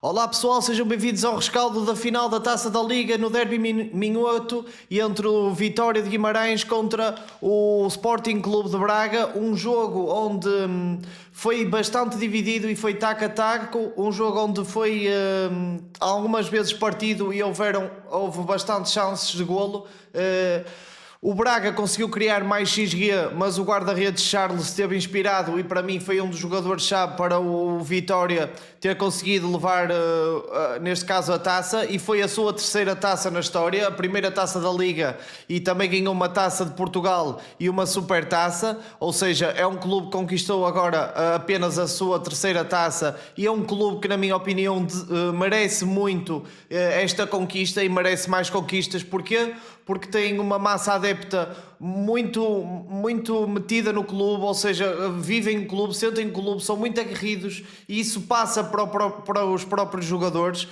Olá pessoal, sejam bem-vindos ao rescaldo da final da Taça da Liga no Derby Minhoto entre o Vitória de Guimarães contra o Sporting Clube de Braga, um jogo onde foi bastante dividido e foi taco a taco, um jogo onde foi algumas vezes partido e houve bastantes chances de golo. O Braga conseguiu criar mais XG, mas o guarda-redes Charles esteve inspirado e para mim foi um dos jogadores-chave para o Vitória ter conseguido levar, neste caso, a taça, e foi a sua terceira taça na história, a primeira taça da Liga, e também ganhou uma taça de Portugal e uma super taça, ou seja, é um clube que conquistou agora apenas a sua terceira taça e é um clube que, na minha opinião, merece muito esta conquista e merece mais conquistas. Porquê? Porque tem uma massa adepta muito metida no clube, ou seja, vivem no clube, sentem no clube, são muito aguerridos e isso passa para os próprios jogadores.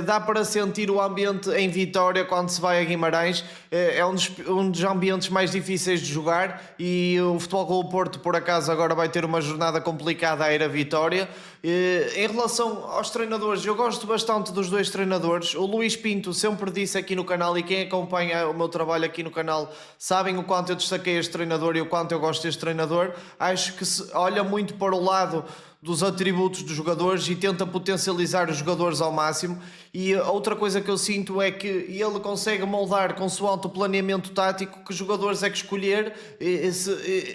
Dá para sentir o ambiente em Vitória quando se vai a Guimarães. É um dos ambientes mais difíceis de jogar e o Futebol Clube do Porto, por acaso, agora vai ter uma jornada complicada a ir a Vitória. Em relação aos treinadores, eu gosto bastante dos dois treinadores. O Luís Pinto sempre disse aqui no canal, e quem acompanha o meu trabalho aqui no canal sabem o quanto eu destaquei este treinador e o quanto eu gosto deste treinador. Acho que se olha muito para o lado dos atributos dos jogadores e tenta potencializar os jogadores ao máximo. E outra coisa que eu sinto é que ele consegue moldar consoante o planeamento tático que jogadores é que escolher,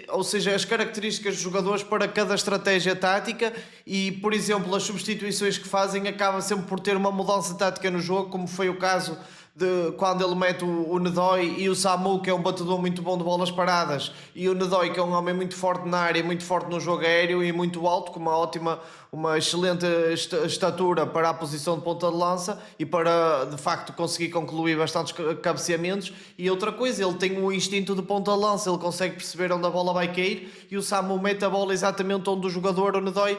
ou seja, as características dos jogadores para cada estratégia tática. E, por exemplo, as substituições que fazem acaba sempre por ter uma mudança tática no jogo, como foi o caso de quando ele mete o Nedói e o Samu, que é um batedor muito bom de bolas paradas, e o Nedói, que é um homem muito forte na área, muito forte no jogo aéreo e muito alto, com uma excelente estatura para a posição de ponta de lança e para, de facto, conseguir concluir bastantes cabeceamentos. E outra coisa, ele tem o instinto de ponta de lança, ele consegue perceber onde a bola vai cair e o Samu mete a bola exatamente onde o jogador, o Nedói,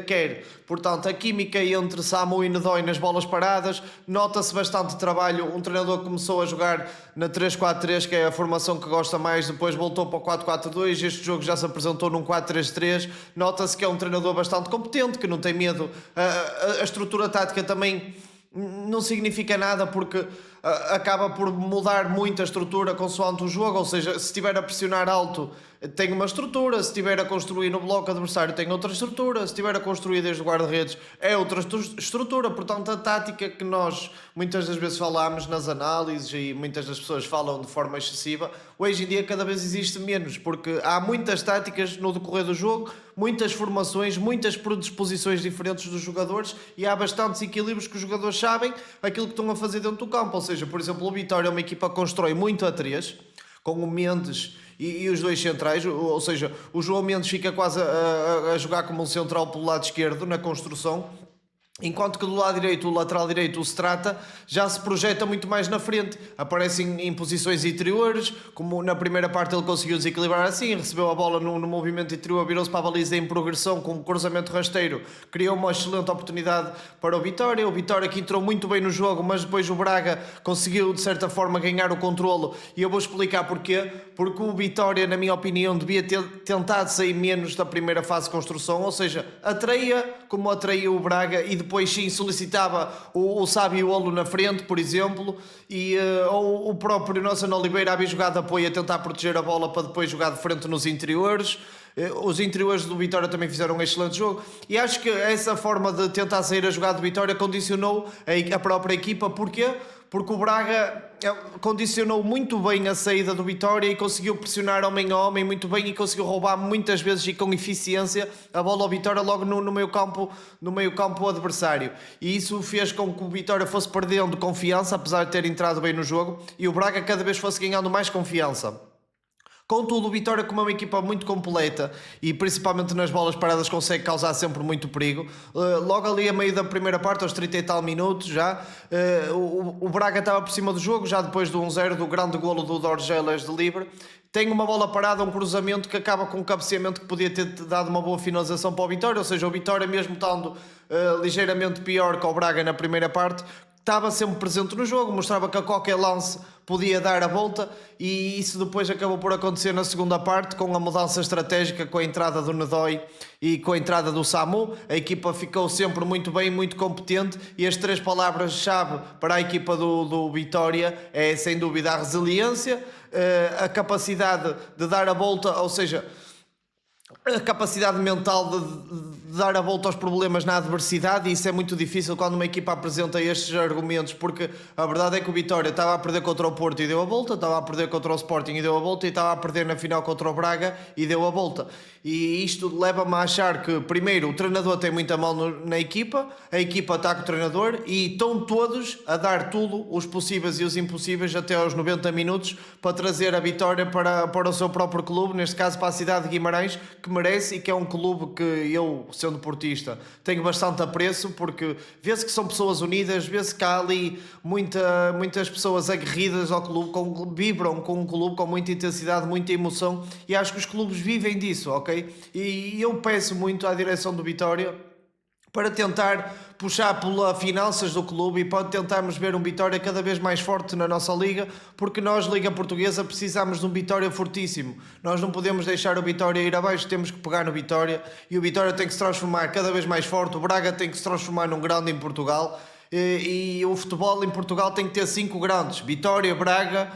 quer. Portanto, a química entre Samu e Nedói nas bolas paradas, nota-se bastante trabalho. Um treinador que começou a jogar na 3-4-3, que é a formação que gosta mais, depois voltou para o 4-4-2, este jogo já se apresentou num 4-3-3. Nota-se que é um treinador bastante competente, que não tem medo. A estrutura tática também não significa nada, porque acaba por mudar muito a estrutura consoante o jogo, ou seja, se estiver a pressionar alto tem uma estrutura, se estiver a construir no bloco adversário tem outra estrutura, se estiver a construir desde o guarda-redes é outra estrutura. Portanto, a tática que nós muitas das vezes falamos nas análises e muitas das pessoas falam de forma excessiva, hoje em dia cada vez existe menos, porque há muitas táticas no decorrer do jogo, muitas formações, muitas predisposições diferentes dos jogadores e há bastantes equilíbrios que os jogadores sabem aquilo que estão a fazer dentro do campo. Ou seja, por exemplo, o Vitória é uma equipa que constrói muito a 3, com o Mendes e os dois centrais, ou seja, o João Mendes fica quase a jogar como um central pelo lado esquerdo na construção, enquanto que do lado direito, o lateral direito, o Strata, já se projeta muito mais na frente, aparece em posições interiores, como na primeira parte ele conseguiu desequilibrar assim, recebeu a bola no movimento interior, virou-se para a baliza em progressão com um cruzamento rasteiro, criou uma excelente oportunidade para o Vitória que entrou muito bem no jogo, mas depois o Braga conseguiu de certa forma ganhar o controlo, e eu vou explicar porquê. Porque o Vitória, na minha opinião, devia ter tentado sair menos da primeira fase de construção, ou seja, atraía como atraía o Braga e depois sim solicitava o Sábio Olo na frente, por exemplo, e ou o próprio Nelson Oliveira havia jogado de apoio a tentar proteger a bola para depois jogar de frente nos interiores. Os interiores do Vitória também fizeram um excelente jogo e acho que essa forma de tentar sair a jogar de Vitória condicionou a própria equipa. Porquê? Porque o Braga condicionou muito bem a saída do Vitória e conseguiu pressionar homem a homem muito bem e conseguiu roubar muitas vezes e com eficiência a bola ao Vitória logo no meio campo adversário. E isso fez com que o Vitória fosse perdendo confiança, apesar de ter entrado bem no jogo, e o Braga cada vez fosse ganhando mais confiança. Contudo, o Vitória, como é uma equipa muito completa e principalmente nas bolas paradas consegue causar sempre muito perigo. Logo ali a meio da primeira parte, aos 30 e tal minutos já, o Braga estava por cima do jogo, já depois do 1-0, do grande golo do Dorgeles de livre. Tem uma bola parada, um cruzamento que acaba com um cabeceamento que podia ter dado uma boa finalização para o Vitória, ou seja, o Vitória mesmo estando ligeiramente pior que o Braga na primeira parte, estava sempre presente no jogo, mostrava que a qualquer lance podia dar a volta, e isso depois acabou por acontecer na segunda parte, com a mudança estratégica, com a entrada do Nedói e com a entrada do Samu. A equipa ficou sempre muito bem, muito competente, e as 3 palavras-chave para a equipa do Vitória é sem dúvida a resiliência, a capacidade de dar a volta, ou seja, a capacidade mental de dar a volta aos problemas na adversidade, e isso é muito difícil quando uma equipa apresenta estes argumentos, porque a verdade é que o Vitória estava a perder contra o Porto e deu a volta, estava a perder contra o Sporting e deu a volta, e estava a perder na final contra o Braga e deu a volta. E isto leva-me a achar que, primeiro, o treinador tem muita mão na equipa, a equipa está com o treinador e estão todos a dar tudo, os possíveis e os impossíveis, até aos 90 minutos, para trazer a vitória para o seu próprio clube, neste caso para a cidade de Guimarães, que merece, e que é um clube que eu, sendo portista, tenho bastante apreço, porque vê-se que são pessoas unidas, vê-se que há ali muitas pessoas aguerridas ao clube, vibram com o clube com muita intensidade, muita emoção, e acho que os clubes vivem disso, ok? E eu peço muito à direção do Vitória para tentar puxar pelas finanças do clube e para tentarmos ver um Vitória cada vez mais forte na nossa liga, porque nós, Liga Portuguesa, precisamos de um Vitória fortíssimo. Nós não podemos deixar o Vitória ir abaixo, temos que pegar no Vitória, e o Vitória tem que se transformar cada vez mais forte, o Braga tem que se transformar num grande em Portugal, e o futebol em Portugal tem que ter 5 grandes: Vitória, Braga,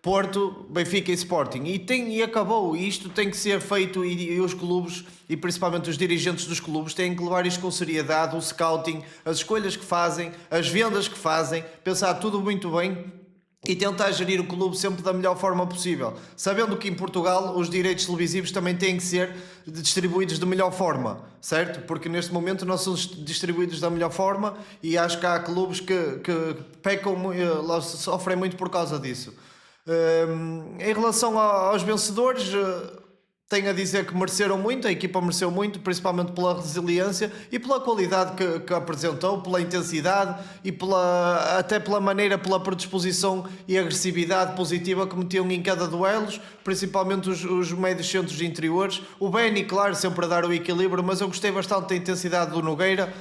Porto, Benfica e Sporting, e acabou. Isto tem que ser feito, e os clubes, e principalmente os dirigentes dos clubes, têm que levar isto com seriedade, o scouting, as escolhas que fazem, as vendas que fazem, pensar tudo muito bem e tentar gerir o clube sempre da melhor forma possível, sabendo que em Portugal os direitos televisivos também têm que ser distribuídos de melhor forma, certo? Porque neste momento não são distribuídos da melhor forma, e acho que há clubes que pecam, sofrem muito por causa disso. Em relação aos vencedores, tenho a dizer que mereceram muito, a equipa mereceu muito, principalmente pela resiliência e pela qualidade que apresentou, pela intensidade e até pela maneira, pela predisposição e agressividade positiva que metiam em cada duelos, principalmente os médios centros interiores. O Beni, claro, sempre a dar o equilíbrio, mas eu gostei bastante da intensidade do Nogueira.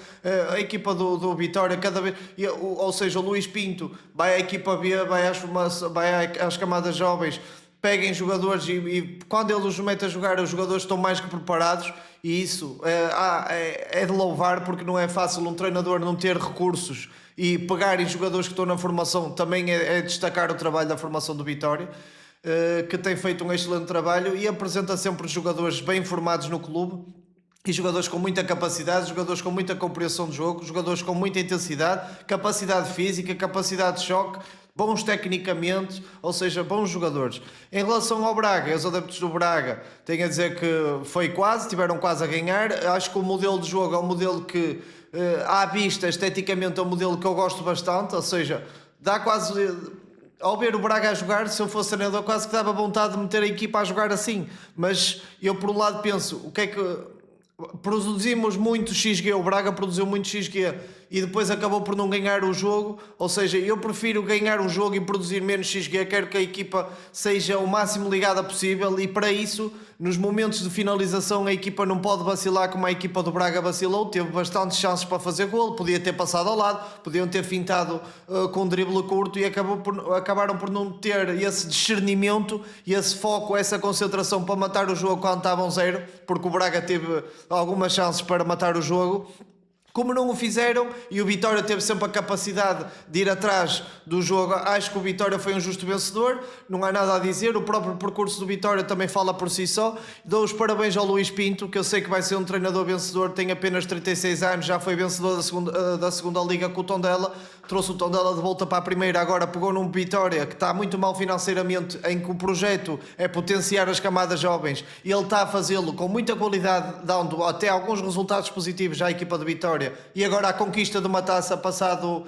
A equipa do Vitória, cada vez, ou seja, o Luís Pinto vai à equipa B, vai às camadas jovens, peguem jogadores, e quando ele os mete a jogar, os jogadores estão mais que preparados, e isso é de louvar, porque não é fácil um treinador não ter recursos e pegar em jogadores que estão na formação. Também é destacar o trabalho da formação do Vitória, que tem feito um excelente trabalho e apresenta sempre jogadores bem formados no clube, e jogadores com muita capacidade, jogadores com muita compreensão de jogo, jogadores com muita intensidade, capacidade física, capacidade de choque, bons tecnicamente, ou seja, bons jogadores. Em relação ao Braga, os adeptos do Braga, tenho a dizer que tiveram quase a ganhar. Acho que o modelo de jogo é um modelo que, à vista, esteticamente, é um modelo que eu gosto bastante, ou seja, dá quase... Ao ver o Braga a jogar, se eu fosse treinador, quase que dava vontade de meter a equipa a jogar assim. Mas eu, por um lado, penso, o que é que... Produzimos muito XG, o Braga produziu muito XG e depois acabou por não ganhar o jogo. Ou seja, eu prefiro ganhar um jogo e produzir menos XG, quero que a equipa seja o máximo ligada possível, e para isso, nos momentos de finalização, a equipa não pode vacilar como a equipa do Braga vacilou. Teve bastantes chances para fazer golo, podia ter passado ao lado, podiam ter fintado com um drible curto, e acabaram por não ter esse discernimento, esse foco, essa concentração para matar o jogo quando estavam 0, porque o Braga teve algumas chances para matar o jogo, como não o fizeram, e o Vitória teve sempre a capacidade de ir atrás do jogo. Acho que o Vitória foi um justo vencedor, não há nada a dizer. O próprio percurso do Vitória também fala por si só. Dou os parabéns ao Luís Pinto, que eu sei que vai ser um treinador vencedor, tem apenas 36 anos, já foi vencedor da segunda Liga com o Tondela, trouxe o Tondela de volta para a primeira, agora pegou num Vitória que está muito mal financeiramente, em que o projeto é potenciar as camadas jovens, e ele está a fazê-lo com muita qualidade, dando até alguns resultados positivos à equipa de Vitória. E agora a conquista de uma taça passado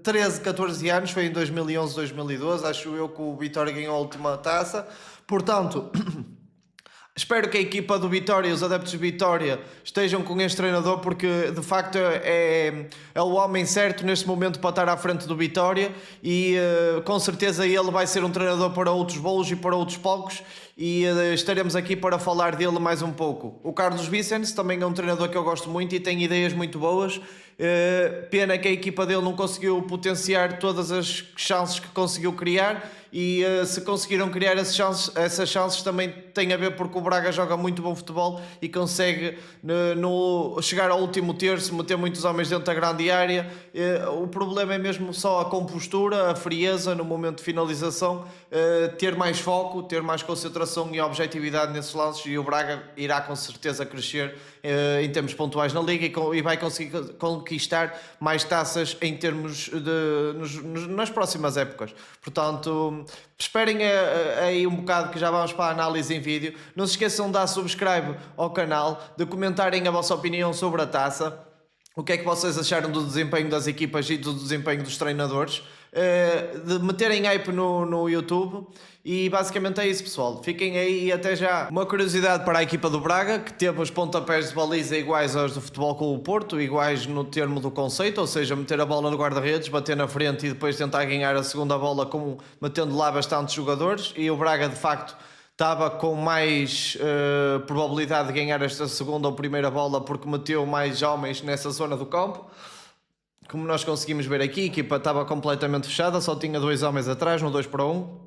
13, 14 anos, foi em 2011, 2012, acho eu, que o Vitória ganhou a última taça. Portanto, espero que a equipa do Vitória e os adeptos de Vitória estejam com este treinador, porque de facto é o homem certo neste momento para estar à frente do Vitória, e com certeza ele vai ser um treinador para outros voos e para outros palcos, e estaremos aqui para falar dele mais um pouco. O Carlos Vicens também é um treinador que eu gosto muito e tem ideias muito boas, Pena que a equipa dele não conseguiu potenciar todas as chances que conseguiu criar, e se conseguiram criar essas chances também tem a ver porque o Braga joga muito bom futebol e consegue chegar ao último terço, meter muitos homens dentro da grande área. O problema é mesmo só a compostura, a frieza no momento de finalização, ter mais foco, ter mais concentração e objetividade nesses lances, e o Braga irá com certeza crescer em termos pontuais na Liga e vai conseguir conquistar mais taças em termos nas próximas épocas. Portanto, esperem aí um bocado que já vamos para a análise em vídeo. Não se esqueçam de dar subscribe ao canal, de comentarem a vossa opinião sobre a taça. O que é que vocês acharam do desempenho das equipas e do desempenho dos treinadores? De meterem hype no YouTube. E basicamente é isso, pessoal. Fiquem aí e até já. Uma curiosidade para a equipa do Braga, que teve os pontapés de baliza iguais aos do Futebol Clube Porto, iguais no termo do conceito, ou seja, meter a bola no guarda-redes, bater na frente e depois tentar ganhar a segunda bola, metendo lá bastantes jogadores. E o Braga, de facto, estava com mais probabilidade de ganhar esta segunda ou primeira bola porque meteu mais homens nessa zona do campo. Como nós conseguimos ver aqui, a equipa estava completamente fechada, só tinha 2 homens atrás no 2-1.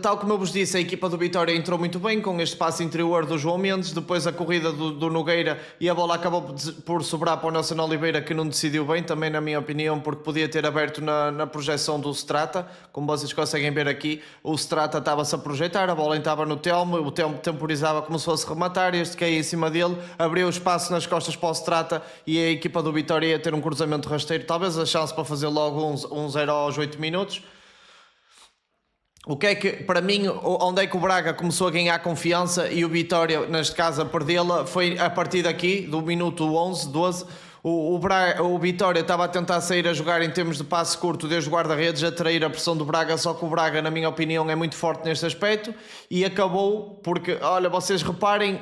Tal como eu vos disse, a equipa do Vitória entrou muito bem com este passe interior do João Mendes, depois a corrida do Nogueira, e a bola acabou por sobrar para o Nelson Oliveira, que não decidiu bem, também na minha opinião, porque podia ter aberto na projeção do Strata. Como vocês conseguem ver aqui, o Strata estava-se a projetar, a bola entrava no Telmo, o Telmo temporizava como se fosse rematar, este caía em cima dele, abriu o espaço nas costas para o Strata e a equipa do Vitória ia ter um cruzamento rasteiro, talvez a chance para fazer logo 1-0 aos 8 minutos. O que é que, para mim, onde é que o Braga começou a ganhar confiança e o Vitória, neste caso, a perdê-la, foi a partir daqui, do minuto 11, 12. O Vitória estava a tentar sair a jogar em termos de passe curto desde o guarda-redes, a trair a pressão do Braga, só que o Braga, na minha opinião, é muito forte neste aspecto e acabou porque, olha, vocês reparem,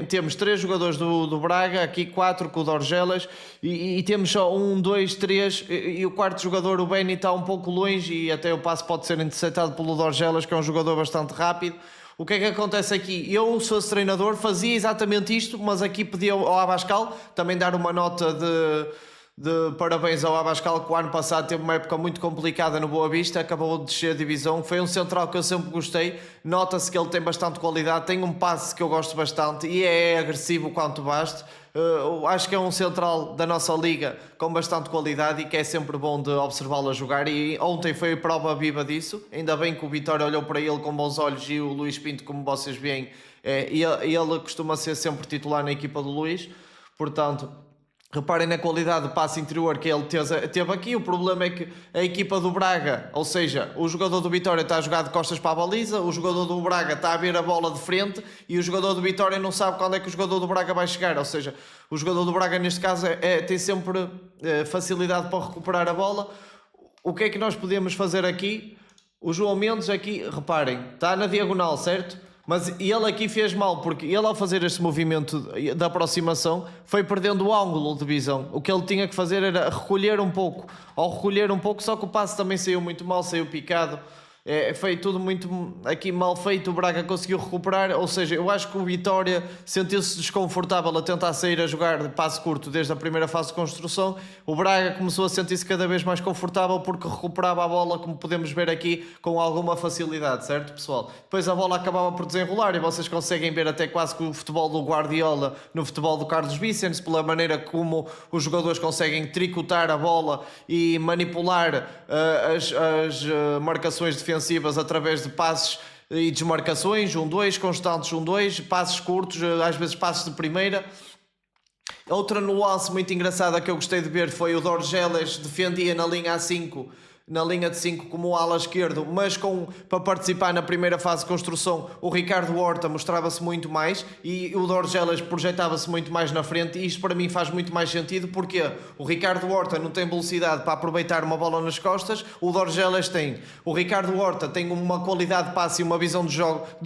temos 3 jogadores do Braga, aqui 4 com o Dorgelas e temos só 1, 2, 3 e o quarto jogador, o Beni, está um pouco longe e até o passe pode ser interceptado pelo Dorgelas, que é um jogador bastante rápido. O que é que acontece aqui? Eu, se fosse treinador, fazia exatamente isto, mas aqui pedi ao Abascal também dar uma nota de parabéns ao Abascal, que o ano passado teve uma época muito complicada no Boa Vista, acabou de descer a divisão, foi um central que eu sempre gostei, nota-se que ele tem bastante qualidade, tem um passe que eu gosto bastante e é agressivo quanto baste. Acho que é um central da nossa liga com bastante qualidade e que é sempre bom de observá-lo a jogar, e ontem foi a prova viva disso. Ainda bem que o Vitória olhou para ele com bons olhos e o Luís Pinto, como vocês veem, ele costuma ser sempre titular na equipa do Luís, portanto reparem na qualidade de passe interior que ele teve aqui. O problema é que a equipa do Braga, ou seja, o jogador do Vitória está a jogar de costas para a baliza, o jogador do Braga está a ver a bola de frente e o jogador do Vitória não sabe quando é que o jogador do Braga vai chegar. Ou seja, o jogador do Braga neste caso tem sempre facilidade para recuperar a bola. O que é que nós podemos fazer aqui? O João Mendes aqui, reparem, está na diagonal, certo? Mas ele aqui fez mal, porque ele, ao fazer este movimento de aproximação, foi perdendo o ângulo de visão. O que ele tinha que fazer era recolher um pouco. Ao recolher um pouco, só que o passe também saiu muito mal, saiu picado. Foi tudo muito aqui mal feito. O Braga conseguiu recuperar, ou seja, eu acho que o Vitória sentiu-se desconfortável a tentar sair a jogar de passe curto desde a primeira fase de construção. O Braga começou a sentir-se cada vez mais confortável porque recuperava a bola, como podemos ver aqui, com alguma facilidade, certo, pessoal? Depois a bola acabava por desenrolar e vocês conseguem ver até quase que o futebol do Guardiola no futebol do Carlos Vicens, pela maneira como os jogadores conseguem tricotar a bola e manipular as marcações defensivas através de passes e desmarcações, 1-2, constantes 1-2, passes curtos, às vezes passes de primeira. Outra nuance muito engraçada que eu gostei de ver foi o Dorgelas defendia na linha A5, na linha de 5 como ala esquerdo, mas para participar na primeira fase de construção o Ricardo Horta mostrava-se muito mais e o Dorgelas projetava-se muito mais na frente, e isto para mim faz muito mais sentido porque o Ricardo Horta não tem velocidade para aproveitar uma bola nas costas, o Dorgelas tem. O Ricardo Horta tem uma qualidade de passe e uma visão de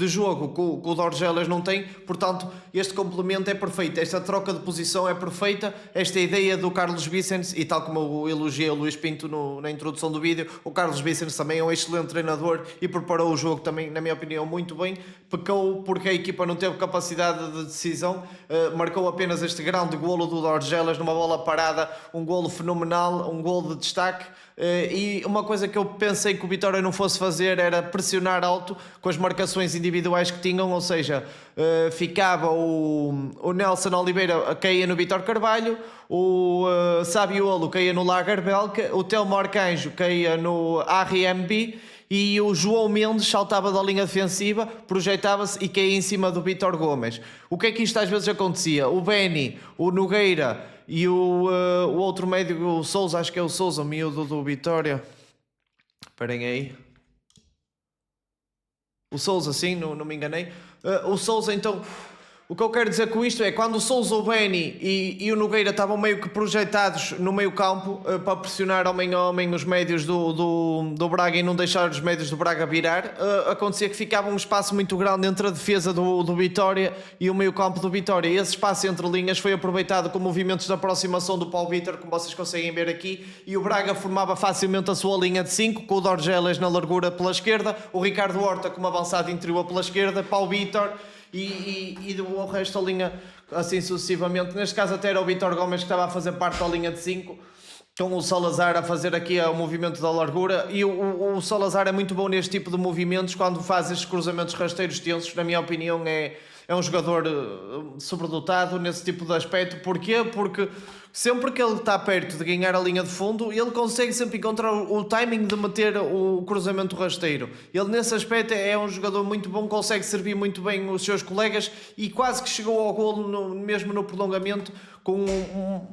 jogo que o Dorgelas não tem, portanto este complemento é perfeito, esta troca de posição é perfeita, esta ideia do Carlos Vicens, e tal como eu elogiei o Luís Pinto na introdução do vídeo, vídeo. O Carlos Vicens também é um excelente treinador e preparou o jogo também, na minha opinião, muito bem. Pecou porque a equipa não teve capacidade de decisão, marcou apenas este grande golo do Dorgelas numa bola parada, um golo fenomenal, um golo de destaque. E uma coisa que eu pensei que o Vitória não fosse fazer era pressionar alto com as marcações individuais que tinham, ou seja, ficava o Nelson Oliveira caía no Vítor Carvalho, o Sabiolo caía no Lagerbelke, o Telmo Arcanjo caía no RMB e o João Mendes saltava da linha defensiva, projetava-se e caía em cima do Vítor Gomes. O que é que isto às vezes acontecia? O Beni, o Nogueira e o outro médio, o Sousa, acho que é o Sousa, o miúdo do Vitória. Esperem aí. O Sousa, sim, não me enganei. O Sousa, então, o que eu quero dizer com isto é, quando o Sousa, o Beni e o Nogueira estavam meio que projetados no meio campo para pressionar homem a homem os médios do Braga e não deixar os médios do Braga virar, acontecia que ficava um espaço muito grande entre a defesa do Vitória e o meio campo do Vitória. E esse espaço entre linhas foi aproveitado com movimentos de aproximação do Paulo Vítor, como vocês conseguem ver aqui, e o Braga formava facilmente a sua linha de 5, com o Dorgelas na largura pela esquerda, o Ricardo Horta como avançado interior pela esquerda, Paulo Vítor e o resto da linha assim sucessivamente. Neste caso até era o Vítor Gomes que estava a fazer parte da linha de 5, com o Salazar a fazer aqui o movimento da largura, e o Salazar é muito bom neste tipo de movimentos quando faz estes cruzamentos rasteiros tensos. Na minha opinião é um jogador sobredotado nesse tipo de aspecto. Porquê? Porque sempre que ele está perto de ganhar a linha de fundo, ele consegue sempre encontrar o timing de meter o cruzamento rasteiro. Ele nesse aspecto é um jogador muito bom, consegue servir muito bem os seus colegas e quase que chegou ao golo mesmo no prolongamento, com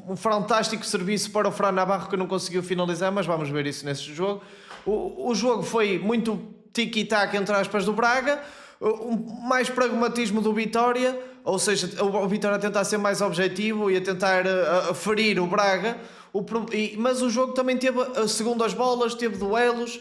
um fantástico serviço para o Fran Navarro, que não conseguiu finalizar, mas vamos ver isso nesse jogo. O jogo foi muito tiki-taka, entre aspas, do Braga, mais pragmatismo do Vitória, ou seja, o Vitória a tentar ser mais objetivo e a tentar ferir o Braga, mas o jogo também teve, segundo as bolas, teve duelos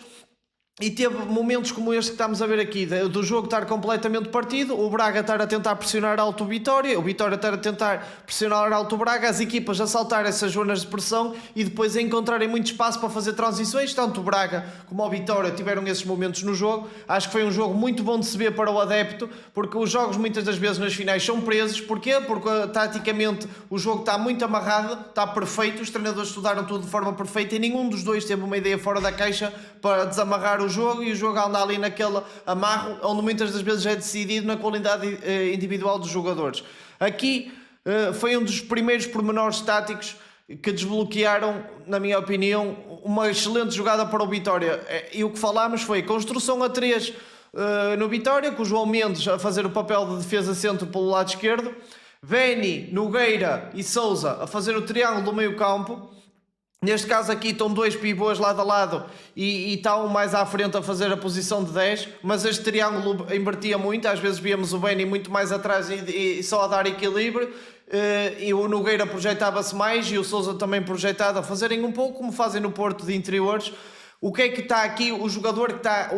e teve momentos como este que estamos a ver aqui, do jogo estar completamente partido, o Braga estar a tentar pressionar alto o Vitória estar a tentar pressionar alto o Braga, as equipas a saltar essas zonas de pressão e depois a encontrarem muito espaço para fazer transições. Tanto o Braga como o Vitória tiveram esses momentos no jogo. Acho que foi um jogo muito bom de se ver para o adepto, porque os jogos muitas das vezes nas finais são presos. Porquê? Porque taticamente o jogo está muito amarrado, está perfeito, os treinadores estudaram tudo de forma perfeita e nenhum dos dois teve uma ideia fora da caixa para desamarrar o jogo, e o jogo anda ali naquele amarro onde muitas das vezes é decidido na qualidade individual dos jogadores. Aqui foi um dos primeiros pormenores táticos que desbloquearam, na minha opinião, uma excelente jogada para o Vitória. E o que falámos foi construção a 3 no Vitória, com o João Mendes a fazer o papel de defesa centro pelo lado esquerdo, Beni, Nogueira e Sousa a fazer o triângulo do meio campo. Neste caso aqui estão dois pivôs lado a lado e está um mais à frente a fazer a posição de 10, mas este triângulo invertia muito, às vezes víamos o Beni muito mais atrás e só a dar equilíbrio, e o Nogueira projetava-se mais e o Sousa também projetado a fazerem um pouco como fazem no Porto de interiores. O que é que está aqui? O jogador que está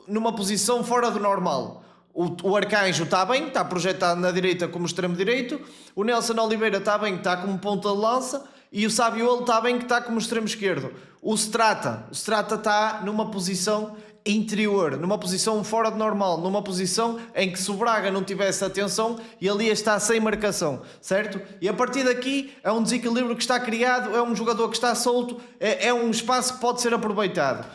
numa posição fora do normal. O Arcanjo está bem, está projetado na direita como extremo direito, o Nelson Oliveira está bem, está como ponta de lança, e o Sabiolo está bem, que está como extremo esquerdo. O Strata está numa posição interior, numa posição fora de normal, numa posição em que se o Braga não tivesse atenção, ele está sem marcação, certo? E a partir daqui é um desequilíbrio que está criado, é um jogador que está solto, é um espaço que pode ser aproveitado.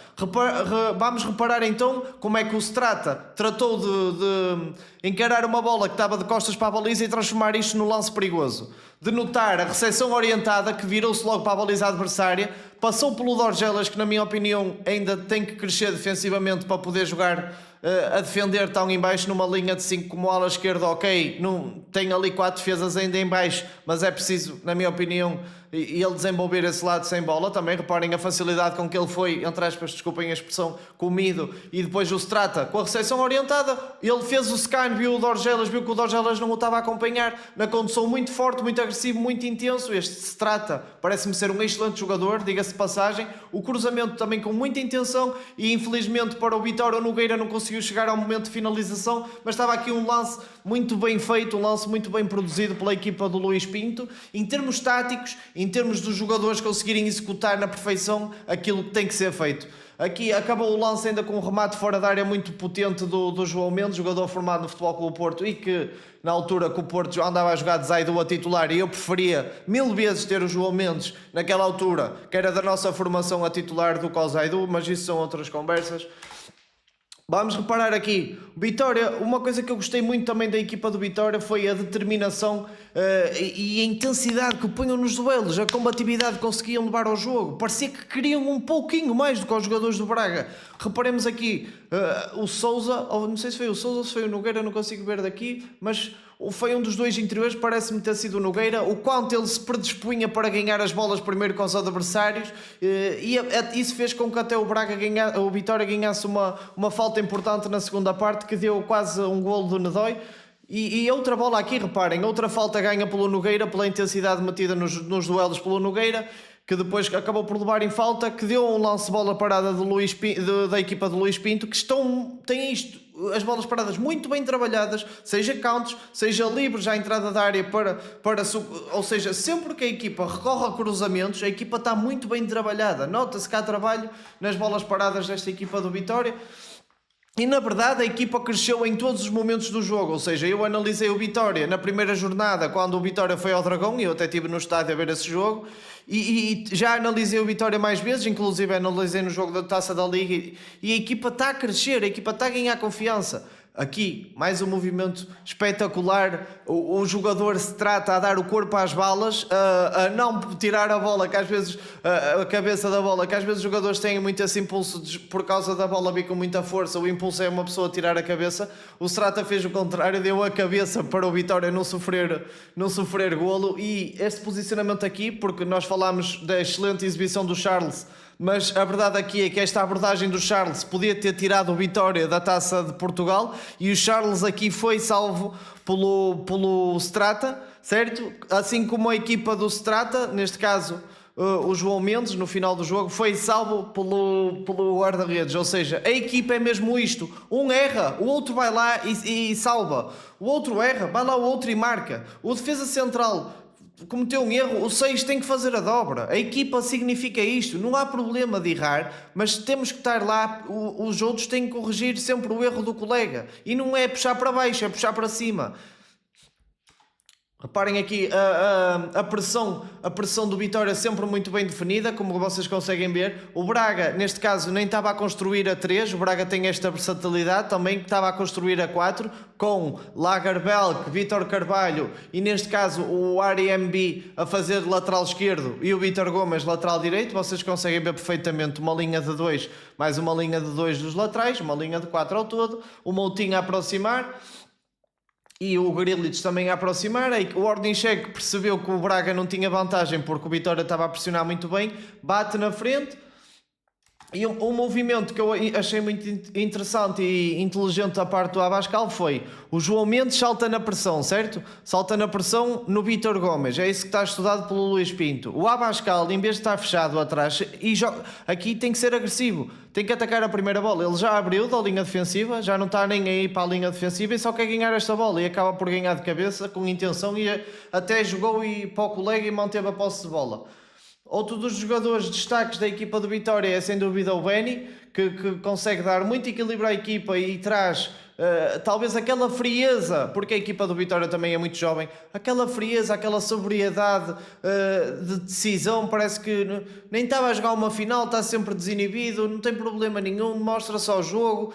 Vamos reparar então como é que o Strata tratou de encarar uma bola que estava de costas para a baliza e transformar isto no lance perigoso. De notar a recepção orientada, que virou-se logo para a baliza adversária, passou pelo Dorgelas, que na minha opinião ainda tem que crescer defensivamente para poder jogar a defender tão em baixo numa linha de 5 como ala esquerda. Ok, não, tem ali 4 defesas ainda em baixo, mas é preciso, na minha opinião, ele desenvolver esse lado sem bola. Também reparem a facilidade com que ele foi, entre aspas, desculpem a expressão, comido, e depois o Strata com a recepção orientada, ele fez o scan, viu o Dorgelas, viu que o Dorgelas não o estava a acompanhar, na condução muito forte, muito agressivo, muito intenso. Este Strata parece-me ser um excelente jogador, diga-se de passagem. O cruzamento também com muita intenção, e infelizmente para o Vitória, o Nogueira não conseguiu conseguiu chegar ao momento de finalização, mas estava aqui um lance muito bem feito, um lance muito bem produzido pela equipa do Luís Pinto, em termos táticos, em termos dos jogadores conseguirem executar na perfeição aquilo que tem que ser feito. Aqui acabou o lance ainda com um remate fora da área muito potente do João Mendes, jogador formado no Futebol Clube do Porto e que na altura que o Porto andava a jogar de Zaidu a titular, e eu preferia 1000 vezes ter o João Mendes naquela altura, que era da nossa formação a titular, do que o Zaidu, mas isso são outras conversas. Vamos reparar aqui, Vitória, uma coisa que eu gostei muito também da equipa do Vitória foi a determinação e a intensidade que punham nos duelos, a combatividade que conseguiam levar ao jogo. Parecia que queriam um pouquinho mais do que os jogadores do Braga. Reparemos aqui, o Sousa, ou não sei se foi o Sousa ou se foi o Nogueira, não consigo ver daqui, mas foi um dos dois interiores, parece-me ter sido o Nogueira, o quanto ele se predispunha para ganhar as bolas primeiro com os adversários, e isso fez com que até o Vitória ganhasse uma falta importante na segunda parte, que deu quase um golo do Nedói. E outra bola aqui, reparem, outra falta ganha pelo Nogueira, pela intensidade metida nos duelos pelo Nogueira, que depois acabou por levar em falta, que deu um lance de bola parada da equipa de Luís Pinto, que têm isto, as bolas paradas muito bem trabalhadas, seja counts, seja livres à entrada da área ou seja, sempre que a equipa recorre a cruzamentos, a equipa está muito bem trabalhada. Nota-se que há trabalho nas bolas paradas desta equipa do Vitória. E na verdade a equipa cresceu em todos os momentos do jogo, ou seja, eu analisei o Vitória na primeira jornada, quando o Vitória foi ao Dragão, e eu até estive no estádio a ver esse jogo, e já analisei o Vitória mais vezes, inclusive analisei no jogo da Taça da Liga, e a equipa está a crescer, a equipa está a ganhar confiança. Aqui, mais um movimento espetacular, o jogador se trata a dar o corpo às balas, a não tirar a bola, que às vezes, a cabeça da bola, que às vezes os jogadores têm muito esse impulso por causa da bola vir com muita força, o impulso é uma pessoa tirar a cabeça. O Strata fez o contrário, deu a cabeça para o Vitória não sofrer golo, e este posicionamento aqui, porque nós falámos da excelente exibição do Charles, mas a verdade aqui é que esta abordagem do Charles podia ter tirado o Vitória da Taça de Portugal, e o Charles aqui foi salvo pelo Strata, certo? Assim como a equipa do Strata, neste caso o João Mendes, no final do jogo, foi salvo pelo guarda-redes. Ou seja, a equipa é mesmo isto: um erra, o outro vai lá e salva, o outro erra, vai lá o outro e marca. O defesa central cometeu um erro, o 6 tem que fazer a dobra. A equipa significa isto, não há problema de errar, mas temos que estar lá, os outros têm que corrigir sempre o erro do colega, e não é puxar para baixo, é puxar para cima. Reparem aqui a pressão do Vitória sempre muito bem definida, como vocês conseguem ver. O Braga, neste caso, nem estava a construir a 3, o Braga tem esta versatilidade também, que estava a construir a 4, com Lagerbelk, Vítor Carvalho e, neste caso, o RMB a fazer de lateral esquerdo e o Vítor Gomes lateral direito. Vocês conseguem ver perfeitamente uma linha de 2, mais uma linha de 2 dos laterais, uma linha de 4 ao todo, o Moutinho a aproximar e o Grealish também a aproximar. O Ordem-Cheque percebeu que o Braga não tinha vantagem porque o Vitória estava a pressionar muito bem, bate na frente. E um movimento que eu achei muito interessante e inteligente da parte do Abascal foi: o João Mendes salta na pressão, certo? Salta na pressão no Vítor Gomes, é isso que está estudado pelo Luís Pinto. O Abascal, em vez de estar fechado atrás, aqui tem que ser agressivo, tem que atacar a primeira bola. Ele já abriu da linha defensiva, já não está nem aí para a linha defensiva e só quer ganhar esta bola, e acaba por ganhar de cabeça, com intenção, e até jogou para o colega e manteve a posse de bola. Outro dos jogadores destaques da equipa do Vitória é sem dúvida o Benny, que consegue dar muito equilíbrio à equipa e traz talvez aquela frieza, porque a equipa do Vitória também é muito jovem, aquela frieza, aquela sobriedade de decisão. Parece que nem estava a jogar uma final, está sempre desinibido, não tem problema nenhum, mostra só o jogo,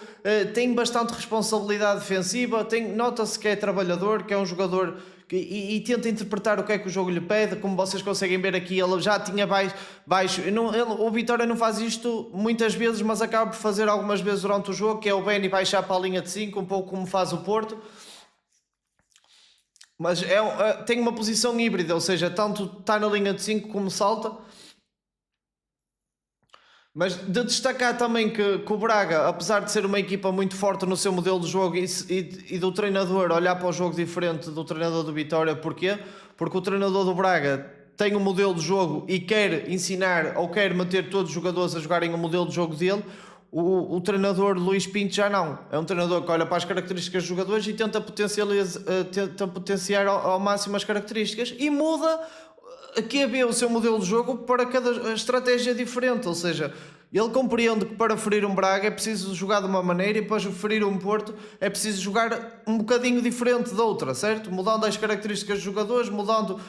tem bastante responsabilidade defensiva, nota-se que é trabalhador, que é um jogador e tenta interpretar o que é que o jogo lhe pede. Como vocês conseguem ver aqui, ele já tinha baixo. O Vitória não faz isto muitas vezes, mas acaba por fazer algumas vezes durante o jogo, que é o Benny baixar para a linha de 5, um pouco como faz o Porto. Mas tem uma posição híbrida, ou seja, tanto está na linha de 5 como salta. Mas de destacar também que o Braga, apesar de ser uma equipa muito forte no seu modelo de jogo e do treinador olhar para o jogo diferente do treinador do Vitória, porquê? Porque o treinador do Braga tem um modelo de jogo e quer ensinar ou quer manter todos os jogadores a jogarem o modelo de jogo dele. o treinador Luís Pinto já não. É um treinador que olha para as características dos jogadores e tenta potenciar ao máximo as características e muda aqui a ver o seu modelo de jogo para cada estratégia diferente. Ou seja, ele compreende que para ferir um Braga é preciso jogar de uma maneira e para ferir um Porto é preciso jogar um bocadinho diferente de outra, certo? Mudando as características dos jogadores, mudando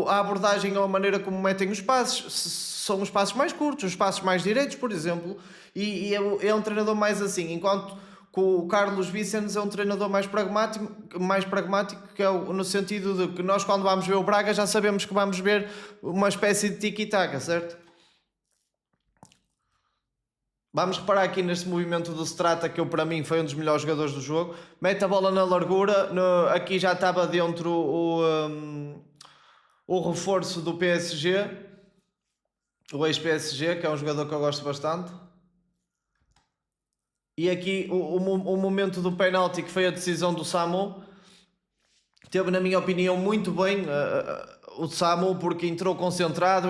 a abordagem ou a maneira como metem os passes. São os passos mais curtos, os passos mais direitos, por exemplo, e é um treinador mais assim, enquanto que o Carlos Vicens é um treinador mais pragmático que é no sentido de que nós quando vamos ver o Braga já sabemos que vamos ver uma espécie de tiki-taka, certo? Vamos reparar aqui neste movimento do Strata, que para mim foi um dos melhores jogadores do jogo. Mete a bola na largura, aqui já estava dentro o reforço do PSG, o ex-PSG, que é um jogador que eu gosto bastante. E aqui o momento do penalti, que foi a decisão do Samu, teve, na minha opinião, muito bem o Samu, porque entrou concentrado,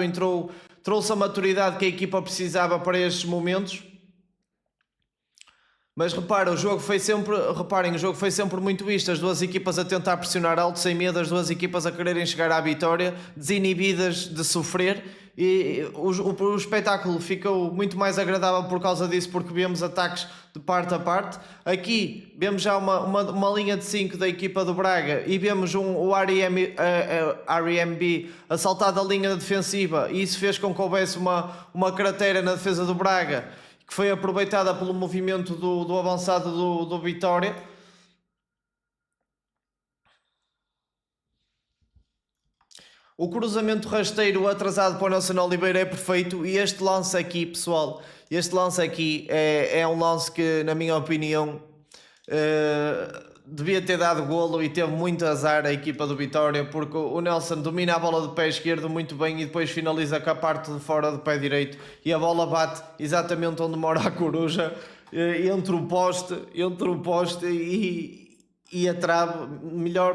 trouxe a maturidade que a equipa precisava para estes momentos. Mas reparem, o jogo foi sempre muito isto, as duas equipas a tentar pressionar alto, sem medo, as duas equipas a quererem chegar à vitória, desinibidas de sofrer, e o espetáculo ficou muito mais agradável por causa disso, porque vemos ataques de parte a parte. Aqui vemos já uma linha de 5 da equipa do Braga e vemos o RMB a saltar da linha defensiva, e isso fez com que houvesse uma cratera na defesa do Braga, que foi aproveitada pelo movimento do avançado do Vitória. O cruzamento rasteiro atrasado para o Nelson Oliveira é perfeito, e este lance aqui, pessoal, é um lance que, na minha opinião, devia ter dado golo, e teve muito azar a equipa do Vitória, porque o Nelson domina a bola do pé esquerdo muito bem e depois finaliza com a parte de fora do pé direito, e a bola bate exatamente onde mora a coruja, entre o poste e a trave.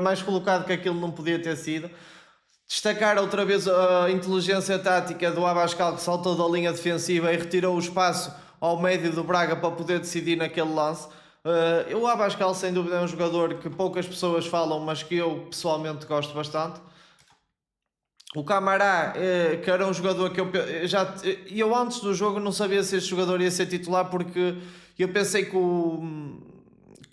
Mais colocado que aquilo não podia ter sido. Destacar outra vez a inteligência tática do Abascal, que saltou da linha defensiva e retirou o espaço ao médio do Braga para poder decidir naquele lance. O Abascal, sem dúvida, é um jogador que poucas pessoas falam, mas que eu pessoalmente gosto bastante. O Camará, que era um jogador que eu antes do jogo não sabia se este jogador ia ser titular, porque eu pensei que o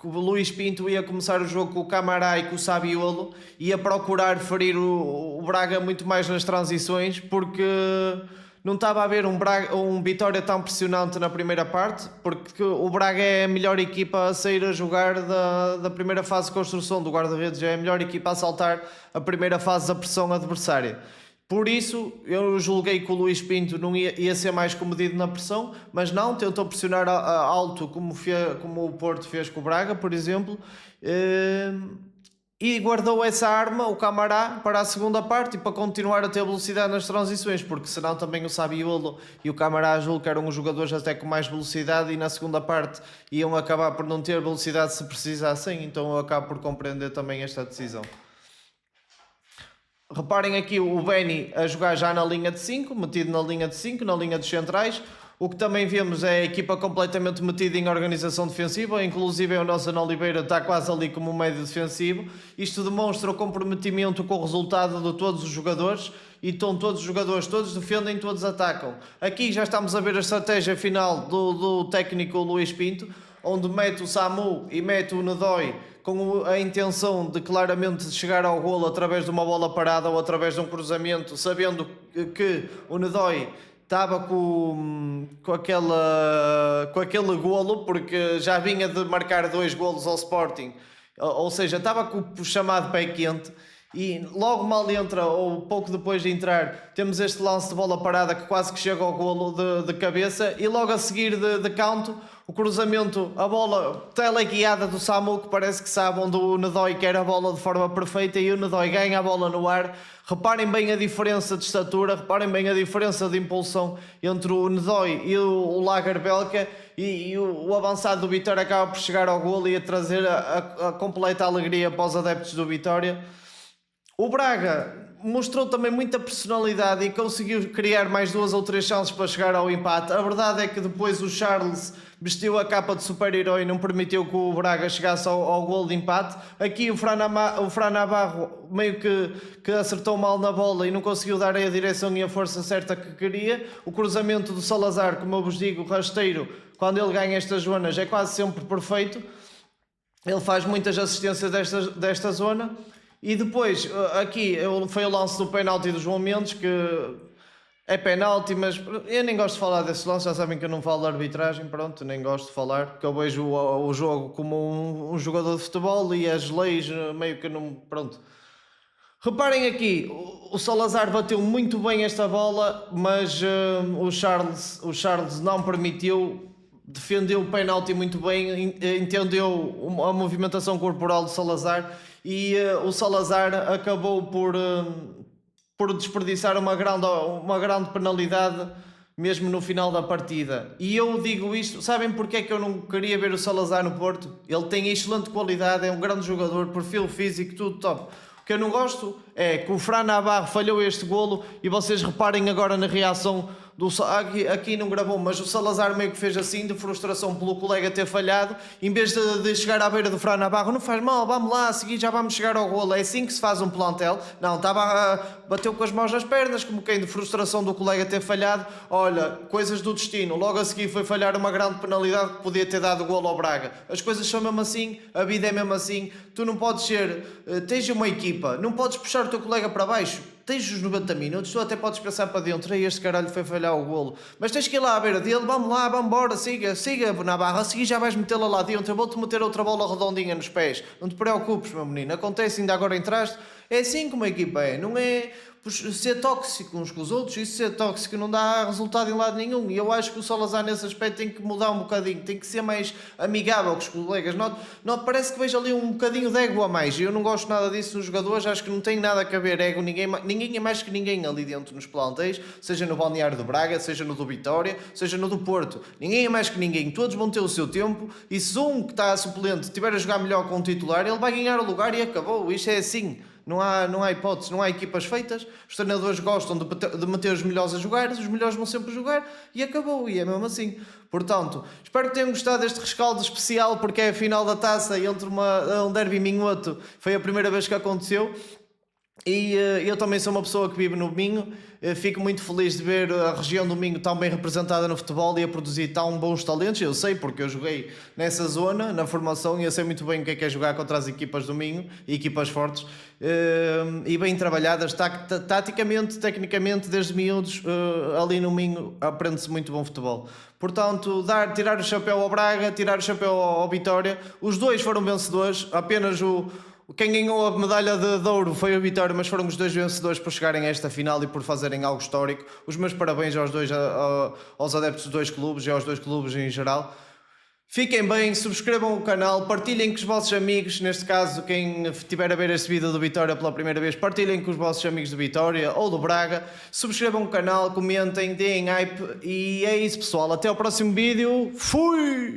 Luís Pinto ia começar o jogo com o Camará e com o Saviolo, ia procurar ferir o Braga muito mais nas transições, porque não estava a haver um Vitória tão pressionante na primeira parte, porque o Braga é a melhor equipa a sair a jogar da primeira fase de construção do guarda-redes, é a melhor equipa a saltar a primeira fase da pressão adversária. Por isso, eu julguei que o Luís Pinto não ia ser mais comedido na pressão, mas não, tentou pressionar alto, como o Porto fez com o Braga, por exemplo, e guardou essa arma, o Camará, para a segunda parte e para continuar a ter velocidade nas transições, porque senão também o Saviolo e o Camará julgo que eram os jogadores até com mais velocidade, e na segunda parte iam acabar por não ter velocidade se precisassem, então eu acabo por compreender também esta decisão. Reparem aqui o Beni a jogar já na linha de 5, metido na linha de 5, na linha dos centrais. O que também vemos é a equipa completamente metida em organização defensiva, inclusive o Nelson Oliveira está quase ali como um médio defensivo. Isto demonstra o comprometimento com o resultado de todos os jogadores, e estão todos os jogadores, todos defendem, todos atacam. Aqui já estamos a ver a estratégia final do técnico Luís Pinto, onde mete o Samu e mete o Nedói com a intenção de claramente chegar ao golo através de uma bola parada ou através de um cruzamento, sabendo que o Nedói estava com aquele golo, porque já vinha de marcar 2 golos ao Sporting, ou seja, estava com o chamado pé quente. E logo mal entra, ou pouco depois de entrar, temos este lance de bola parada que quase que chega ao golo de cabeça, e logo a seguir de canto, o cruzamento, a bola teleguiada do Samu, que parece que sabe onde o Nedói quer a bola de forma perfeita, e o Nedói ganha a bola no ar. Reparem bem a diferença de estatura, reparem bem a diferença de impulsão entre o Nedói e o Lagerbelka, e o avançado do Vitória acaba por chegar ao golo e a trazer a completa alegria para os adeptos do Vitória. O Braga mostrou também muita personalidade e conseguiu criar mais 2 ou 3 chances para chegar ao empate. A verdade é que depois o Charles vestiu a capa de super-herói e não permitiu que o Braga chegasse ao gol de empate. Aqui o Fran Navarro meio que acertou mal na bola e não conseguiu dar a direção e a força certa que queria. O cruzamento do Salazar, como eu vos digo, rasteiro, quando ele ganha estas zonas é quase sempre perfeito. Ele faz muitas assistências desta zona. E depois, aqui foi o lance do penalti do João Mendes, que é penalti, mas eu nem gosto de falar desse lance, já sabem que eu não falo de arbitragem, pronto, nem gosto de falar, porque eu vejo o jogo como um jogador de futebol e as leis meio que não... Pronto. Reparem aqui, o Salazar bateu muito bem esta bola, mas o Charles não permitiu, defendeu o penalti muito bem, entendeu a movimentação corporal do Salazar e o Salazar acabou por desperdiçar uma grande penalidade mesmo no final da partida. E eu digo isto, sabem porque é que eu não queria ver o Salazar no Porto? Ele tem excelente qualidade, é um grande jogador, perfil físico, tudo top. O que eu não gosto é que o Fran Navarro falhou este golo e vocês reparem agora na reação aqui não gravou, mas o Salazar meio que fez assim, de frustração pelo colega ter falhado, em vez de chegar à beira do Fran Navarro, não faz mal, vamos lá, a seguir já vamos chegar ao golo, é assim que se faz um plantel. Não, bateu com as mãos nas pernas, como quem de frustração do colega ter falhado. Olha, coisas do destino, logo a seguir foi falhar uma grande penalidade que podia ter dado golo ao Braga. As coisas são mesmo assim, a vida é mesmo assim, tu não podes tens uma equipa, não podes puxar o teu colega para baixo. Tens os 90 minutos, tu até podes pensar para dentro, e este caralho foi falhar o golo. Mas tens que ir lá à beira dele, vamos lá, vamos embora, siga na barra, a seguir já vais metê-la lá dentro, eu vou-te meter outra bola redondinha nos pés. Não te preocupes, meu menino, acontece, ainda agora entraste. É assim como a equipa é, não é ser tóxico uns com os outros, isso ser tóxico não dá resultado em lado nenhum. E eu acho que o Salazar nesse aspecto tem que mudar um bocadinho, tem que ser mais amigável com os colegas. Não, parece que vejo ali um bocadinho de ego a mais, e eu não gosto nada disso nos jogadores, acho que não tem nada a caber ego, ninguém é mais que ninguém ali dentro nos plantéis, seja no balneário do Braga, seja no do Vitória, seja no do Porto, ninguém é mais que ninguém, todos vão ter o seu tempo, e se um que está a suplente estiver a jogar melhor com um titular, ele vai ganhar o lugar e acabou, isto é assim. Não há hipótese, não há equipas feitas, os treinadores gostam de meter os melhores a jogar, os melhores vão sempre jogar e acabou, e é mesmo assim. Portanto, espero que tenham gostado deste rescaldo especial, porque é a final da taça entre um derby minhoto, foi a primeira vez que aconteceu. E eu também sou uma pessoa que vive no Minho, fico muito feliz de ver a região do Minho tão bem representada no futebol e a produzir tão bons talentos. Eu sei porque eu joguei nessa zona, na formação, e eu sei muito bem o que é jogar contra as equipas do Minho, equipas fortes e bem trabalhadas, taticamente, tecnicamente, desde miúdos, ali no Minho aprende-se muito bom futebol. Portanto, tirar o chapéu ao Braga, tirar o chapéu ao Vitória, os dois foram vencedores, apenas quem ganhou a medalha de ouro foi o Vitória, mas foram os dois vencedores por chegarem a esta final e por fazerem algo histórico. Os meus parabéns aos adeptos dos dois clubes e aos dois clubes em geral. Fiquem bem, subscrevam o canal, partilhem com os vossos amigos, neste caso quem estiver a ver este vídeo do Vitória pela primeira vez, partilhem com os vossos amigos do Vitória ou do Braga, subscrevam o canal, comentem, deem hype e é isso pessoal, até ao próximo vídeo, fui!